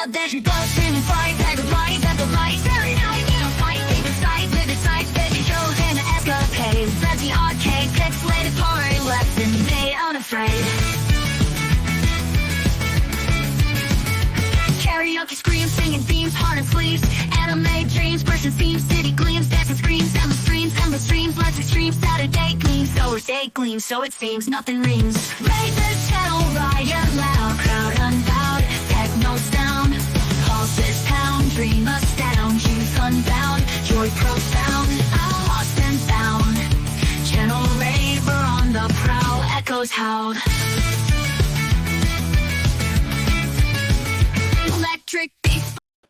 out that you bust in and fight, tag of life at the light. Staring out, you know, fight, favorite sight, vivid sights, baby shows, and escapades. That's the arcade, pixelated party left and they unafraid. Karaoke screams, singing themes, heart and sleeves. Anime dreams, person themes, city gleams, dancing screams, endless streams, less extreme, Saturday gleams, so day gleams, so it seems nothing rings. Raise the channel, riot loud, crowd unbowed, techno's down, pulses pound, dream astound, youth unbound, joy profound, lost and found. Channel raid, we're on the prowl, echoes howled. Electric beat.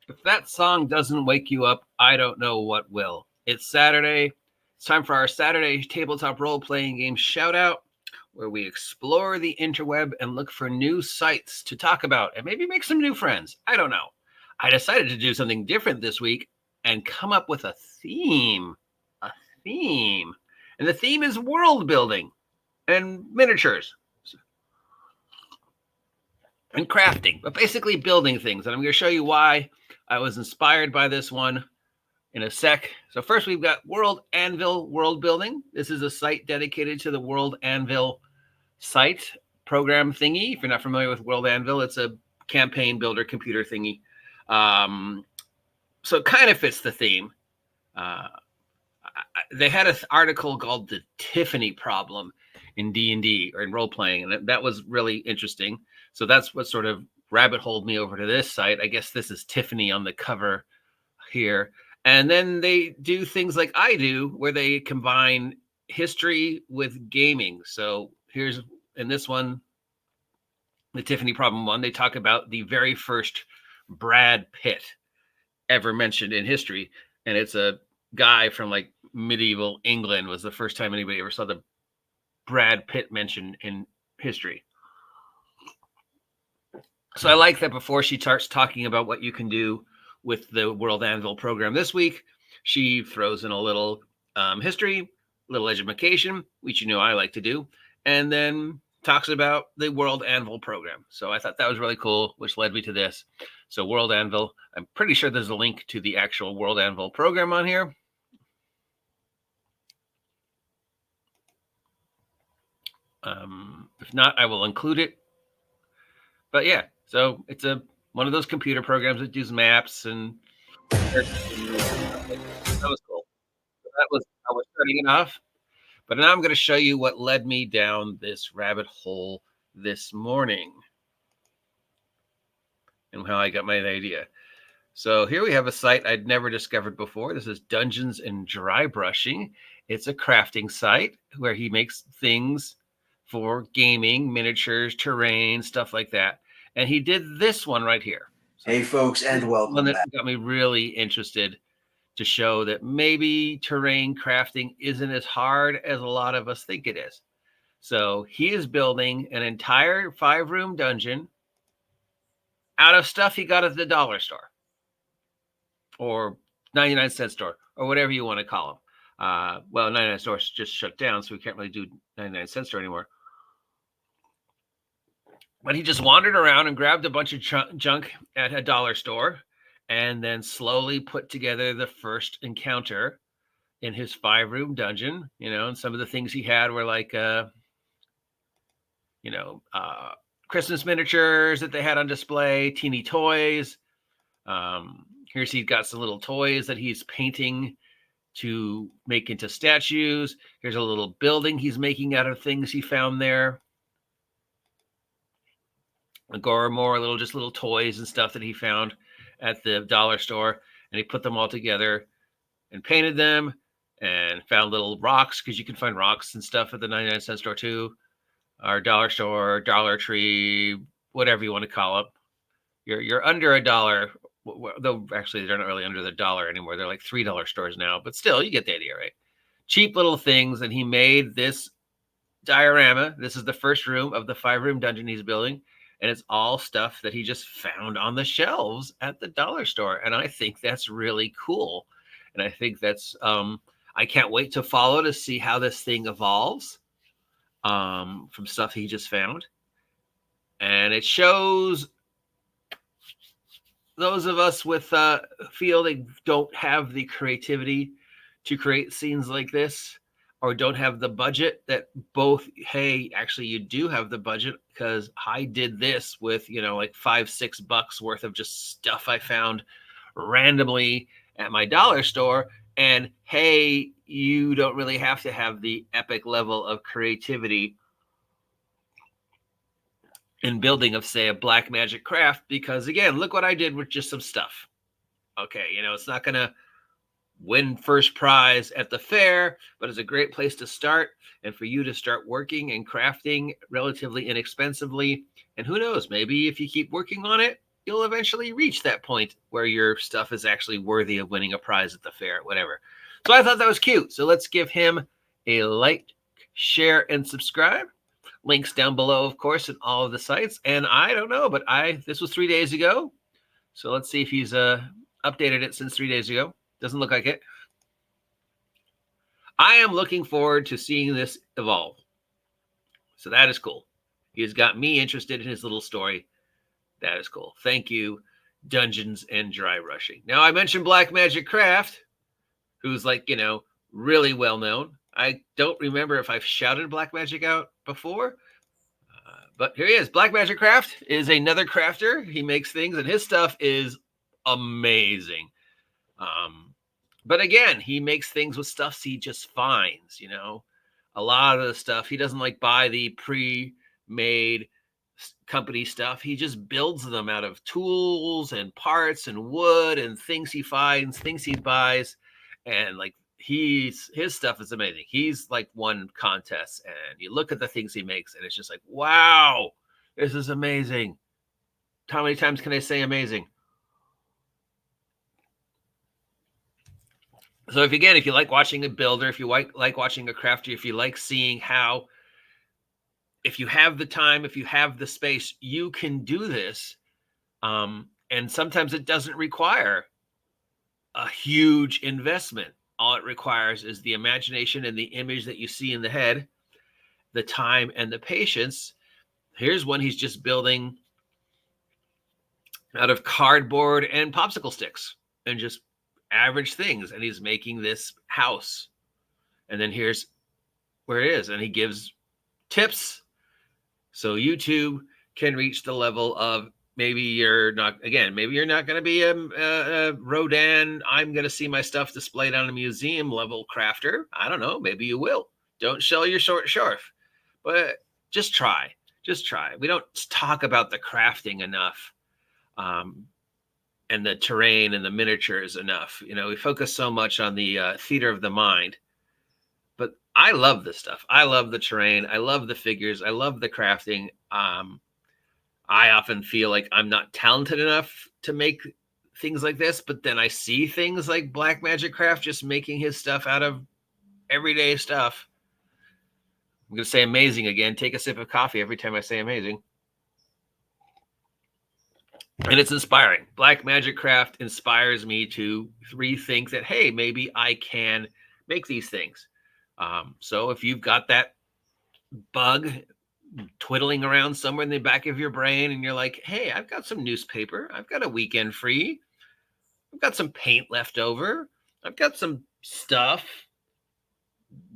If that song doesn't wake you up, I don't know what will. It's Saturday. It's time for our Saturday tabletop role-playing game Shoutout, where we explore the interweb and look for new sites to talk about and maybe make some new friends. I don't know. I decided to do something different this week and come up with a theme. A theme. And the theme is world building and miniatures and crafting, but basically building things. And I'm going to show you why I was inspired by this one in a sec. So first we've got World Anvil World Building. This is a site dedicated to the World Anvil site program thingy. If you're not familiar with World Anvil, it's a campaign builder computer thingy. So it kind of fits the theme. They had an article called The Tiffany Problem in D&D or in role-playing, and that was really interesting. So that's what sort of rabbit-holed me over to this site. I guess this is Tiffany on the cover here. And then they do things like I do, where they combine history with gaming. So here's, in this one, the Tiffany Problem one, they talk about the very first Brad Pitt ever mentioned in history. And it's a guy from like medieval England. Was the first time anybody ever saw the Brad Pitt mentioned in history. So I like that before she starts talking about what you can do with the World Anvil program this week, she throws in a little history, little education, which you know I like to do, and then talks about the World Anvil program. So I thought that was really cool, which led me to this. So World Anvil, I'm pretty sure there's a link to the actual World Anvil program on here. If not, I will include it. But yeah, so it's one of those computer programs that does maps and that was cool. So that was how we're starting it off. But now I'm going to show you what led me down this rabbit hole this morning and how I got my idea. So here we have a site I'd never discovered before. This is Dungeons and Dry Brushing. It's a crafting site where he makes things for gaming, miniatures, terrain, stuff like that. And he did this one right here. So hey, folks, and welcome one that back. got me really interested to show that maybe terrain crafting isn't as hard as a lot of us think it is. So he is building an entire 5-room dungeon out of stuff he got at the dollar store or 99-cent store or whatever you want to call them. Well, 99 stores just shut down, so we can't really do 99-cent store anymore. But he just wandered around and grabbed a bunch of junk at a dollar store and then slowly put together the first encounter in his 5-room dungeon, you know, and some of the things he had were like, Christmas miniatures that they had on display, teeny toys. Here's he's got some little toys that he's painting to make into statues. Here's a little building he's making out of things he found there. More little toys and stuff that he found at the dollar store, and he put them all together and painted them and found little rocks, because you can find rocks and stuff at the 99-cent store too, or dollar store, Dollar Tree, whatever you want to call it. You're under $1, though actually they're not really under the dollar anymore. They're like $3 stores now, but still you get the idea, right? Cheap little things. And he made this diorama. This is the first room of the 5-room dungeon he's building. And it's all stuff that he just found on the shelves at the dollar store. And I think that's really cool. And I think that's, I can't wait to follow to see how this thing evolves from stuff he just found. And it shows those of us with feel they don't have the creativity to create scenes like this, or don't have the budget, that both, hey, actually you do have the budget, because I did this with, like $5-6 worth of just stuff I found randomly at my dollar store. And hey, you don't really have to have the epic level of creativity in building of, say, a black magic craft, because again, look what I did with just some stuff. Okay, it's not gonna win first prize at the fair, but it's a great place to start, and for you to start working and crafting relatively inexpensively. And who knows, maybe if you keep working on it, you'll eventually reach that point where your stuff is actually worthy of winning a prize at the fair, whatever. So I thought that was cute. So let's give him a like, share, and subscribe. Links down below, of course, in all of the sites. And I don't know, but this was 3 days ago. So let's see if he's updated it since 3 days ago. Doesn't look like it. I am looking forward to seeing this evolve. So that is cool. He's got me interested in his little story. That is cool. Thank you, Dungeons and Dry Rushing. Now, I mentioned Black Magic Craft, who's like, really well known. I don't remember if I've shouted Black Magic out before, but here he is. Black Magic Craft is another crafter. He makes things, and his stuff is amazing. But again, he makes things with stuff he just finds, a lot of the stuff. He doesn't like buy the pre-made company stuff. He just builds them out of tools and parts and wood and things he finds, things he buys. And like, his stuff is amazing. He's like won contests, and you look at the things he makes, and it's just like, wow, this is amazing. How many times can I say amazing? So if you like watching a builder, if you like watching a crafter, if you like seeing how, if you have the time, if you have the space, you can do this. And sometimes it doesn't require a huge investment. All it requires is the imagination and the image that you see in the head, the time and the patience. Here's one he's just building out of cardboard and popsicle sticks and just average things, and he's making this house. And then here's where it is, and he gives tips so YouTube can reach the level of, maybe you're not going to be a Rodin, I'm going to see my stuff displayed on a museum level crafter. I don't know, maybe you will. Don't sell your short shelf, but just try. We don't talk about the crafting enough. And the terrain and the miniatures enough. We focus so much on the theater of the mind. But I love this stuff. I love the terrain. I love the figures. I love the crafting. I often feel like I'm not talented enough to make things like this, but then I see things like Black Magic Craft just making his stuff out of everyday stuff. I'm going to say amazing again. Take a sip of coffee every time I say amazing. And it's inspiring. Black Magic Craft inspires me to rethink that, hey, maybe I can make these things. So if you've got that bug twiddling around somewhere in the back of your brain, and you're like, hey, I've got some newspaper, I've got a weekend free, I've got some paint left over, I've got some stuff,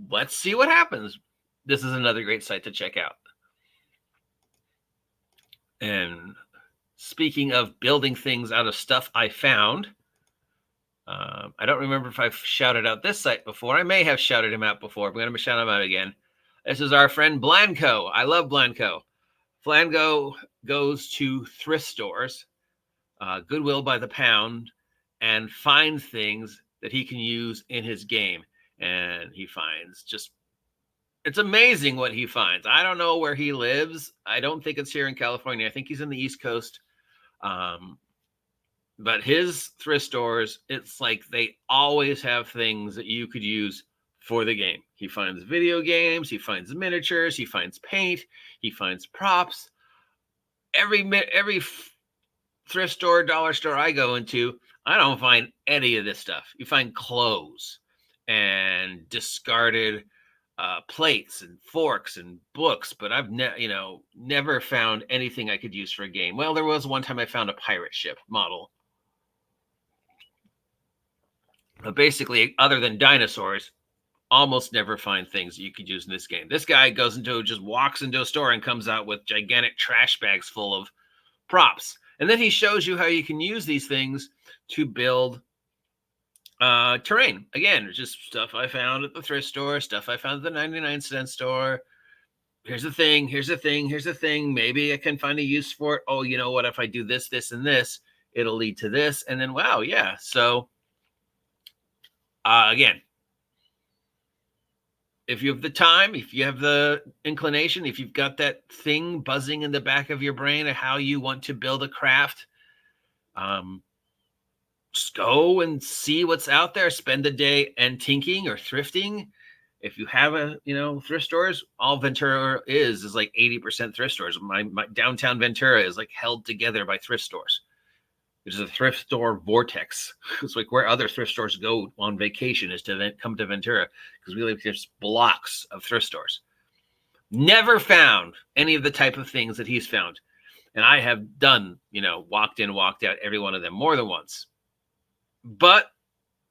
let's see what happens. This is another great site to check out. And speaking of building things out of stuff I found, I don't remember if I've shouted out this site before. I may have shouted him out before, but I'm going to shout him out again. This is our friend Blanco. I love Blanco. Blanco goes to thrift stores, Goodwill by the pound, and finds things that he can use in his game. And he finds it's amazing what he finds. I don't know where he lives. I don't think it's here in California. I think he's in the East Coast. But his thrift stores, it's like they always have things that you could use for the game. He finds video games, he finds miniatures, he finds paint, he finds props. Every thrift store, dollar store I go into, I don't find any of this stuff. You find clothes and discarded plates and forks and books, but I've never found anything I could use for a game. Well, there was one time I found a pirate ship model But basically, other than dinosaurs, almost never find things that you could use in this game. This guy just walks into a store and comes out with gigantic trash bags full of props. And then he shows you how you can use these things to build terrain. Again, just stuff I found at the thrift store, stuff I found at the 99-cent store. Here's the thing, here's the thing, here's the thing. Maybe I can find a use for it. Oh, you know what? If I do this, this, and this, it'll lead to this. And then, wow, yeah. So, again, if you have the time, if you have the inclination, if you've got that thing buzzing in the back of your brain of how you want to build a craft, just go and see what's out there. Spend the day antiquing or thrifting. If you have thrift stores, all Ventura is like 80% thrift stores. My downtown Ventura is like held together by thrift stores. There's a thrift store vortex. It's like where other thrift stores go on vacation is to come to Ventura, because we live just blocks of thrift stores. Never found any of the type of things that he's found. And I have done, walked in, walked out, every one of them more than once. But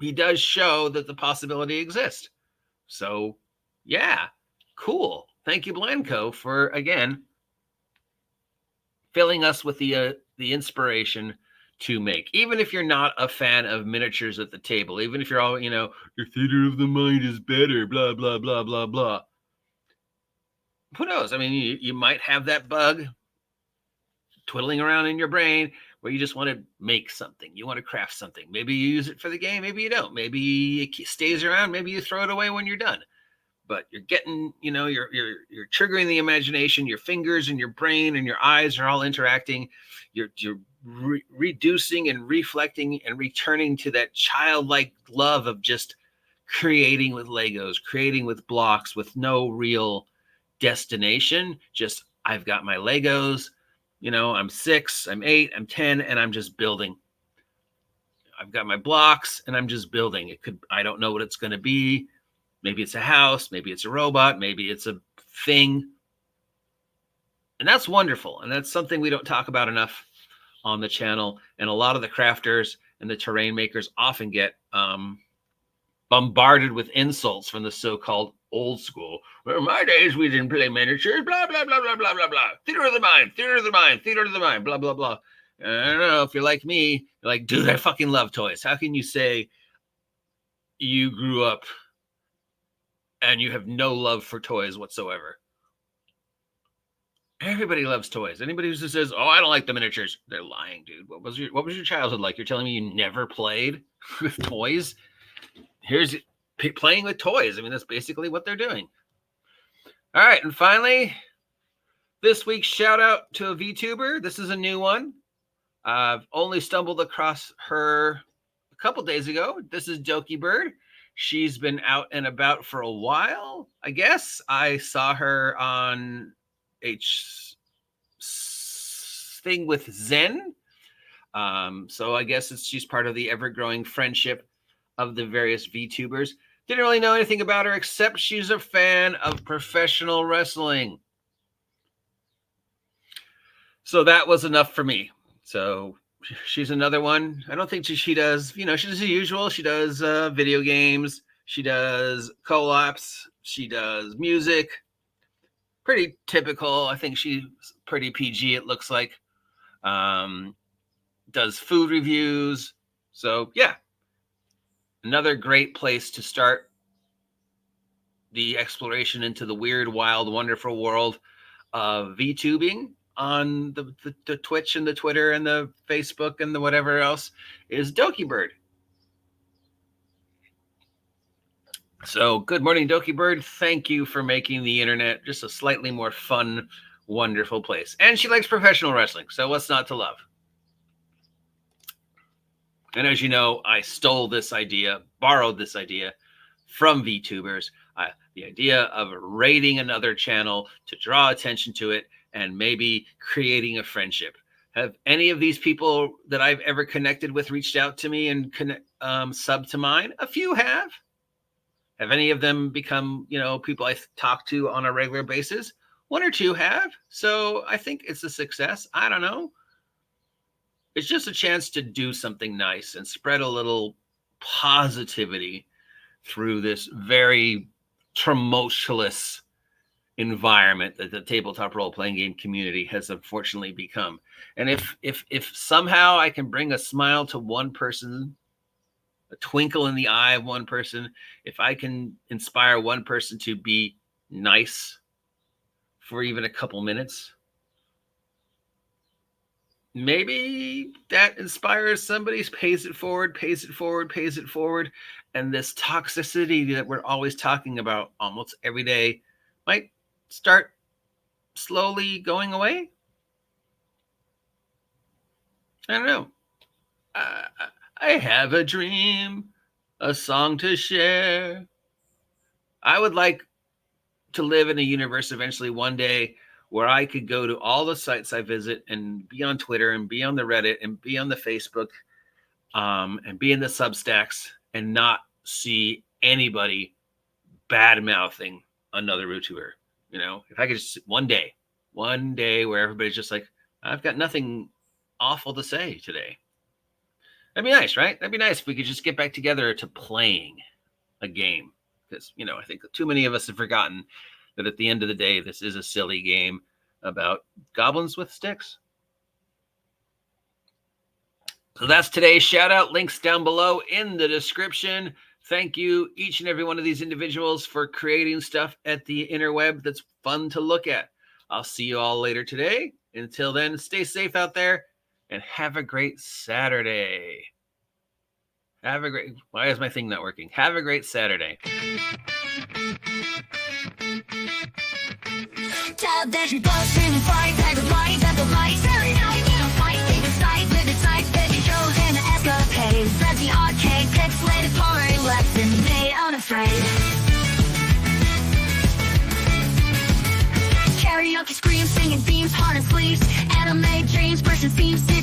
he does show that the possibility exists. So, yeah, cool. Thank you, Blanco, for, again, filling us with the inspiration to make. Even if you're not a fan of miniatures at the table, even if you're all, your theater of the mind is better, blah, blah, blah, blah, blah. Who knows? I mean, you might have that bug twiddling around in your brain where you just want to make something. You want to craft something. Maybe you use it for the game. Maybe you don't. Maybe it stays around. Maybe you throw it away when you're done. But you're getting, you're triggering the imagination. Your fingers and your brain and your eyes are all interacting. You're reducing and reflecting and returning to that childlike love of just creating with Legos, creating with blocks, with no real destination. Just, I've got my Legos. I'm 6, I'm 8, I'm 10, and I'm just building. I've got my blocks and I'm just building. I don't know what it's going to be. Maybe it's a house, maybe it's a robot, maybe it's a thing. And that's wonderful. And that's something we don't talk about enough on the channel. And a lot of the crafters and the terrain makers often get bombarded with insults from the so-called old school. Well, in my days, we didn't play miniatures, blah, blah, blah, blah, blah, blah, blah. Theater of the mind, theater of the mind, theater of the mind, blah, blah, blah. I don't know if you're like me, you're like, dude, I fucking love toys. How can you say you grew up and you have no love for toys whatsoever? Everybody loves toys. Anybody who says, oh, I don't like the miniatures, they're lying, dude. What was your childhood like? You're telling me you never played with toys? Here's playing with toys. I mean, that's basically what they're doing. All right. And finally, this week's shout out to a VTuber. This is a new one. I've only stumbled across her a couple days ago. This is Dokibird. She's been out and about for a while, I guess. I saw her on a thing with Zen. So I guess she's part of the ever-growing friendship of the various VTubers. Didn't really know anything about her except she's a fan of professional wrestling. So that was enough for me. So she's another one. I don't think she does, she does the usual. She does video games. She does co-ops. She does music. Pretty typical. I think she's pretty PG, it looks like. Does food reviews. So yeah. Another great place to start the exploration into the weird, wild, wonderful world of VTubing on the Twitch and the Twitter and the Facebook and the whatever else is Dokibird. So good morning, Dokibird. Thank you for making the internet just a slightly more fun, wonderful place. And she likes professional wrestling, so what's not to love? And as you know, I stole this idea, borrowed this idea from VTubers. The idea of raiding another channel to draw attention to it and maybe creating a friendship. Have any of these people that I've ever connected with reached out to me and subbed to mine? A few have. Have any of them become, people I talk to on a regular basis? 1 or 2 have. So I think it's a success. I don't know. It's just a chance to do something nice and spread a little positivity through this very tumultuous environment that the tabletop role-playing game community has unfortunately become. And if somehow I can bring a smile to one person, a twinkle in the eye of one person, if I can inspire one person to be nice for even a couple minutes, maybe that inspires somebody, pays it forward. And this toxicity that we're always talking about almost every day might start slowly going away. I don't know. I have a dream, a song to share. I would like to live in a universe eventually one day where I could go to all the sites I visit and be on Twitter and be on the Reddit and be on the Facebook and be in the Substacks and not see anybody bad-mouthing another YouTuber. You know, if I could just one day where everybody's just like, I've got nothing awful to say today. That'd be nice, right? That'd be nice if we could just get back together to playing a game. Because, you know, I think too many of us have forgotten that at the end of the day, this is a silly game about goblins with sticks. So that's today's shout out. Links down below in the description. Thank you, each and every one of these individuals, for creating stuff at the interweb that's fun to look at. I'll see you all later today. Until then, stay safe out there and have a great Saturday. Why is my thing not working? Have a great Saturday. Television buzz, screaming fight, type of light, at the light. Saturday night, you know, fight, take a sight, with the sights, veggie shows, and the escapades. That's the arcade, pixelated party, lesson, they unafraid. Karaoke screams, singing themes, heart and sleeves. Anime dreams, versus theme city.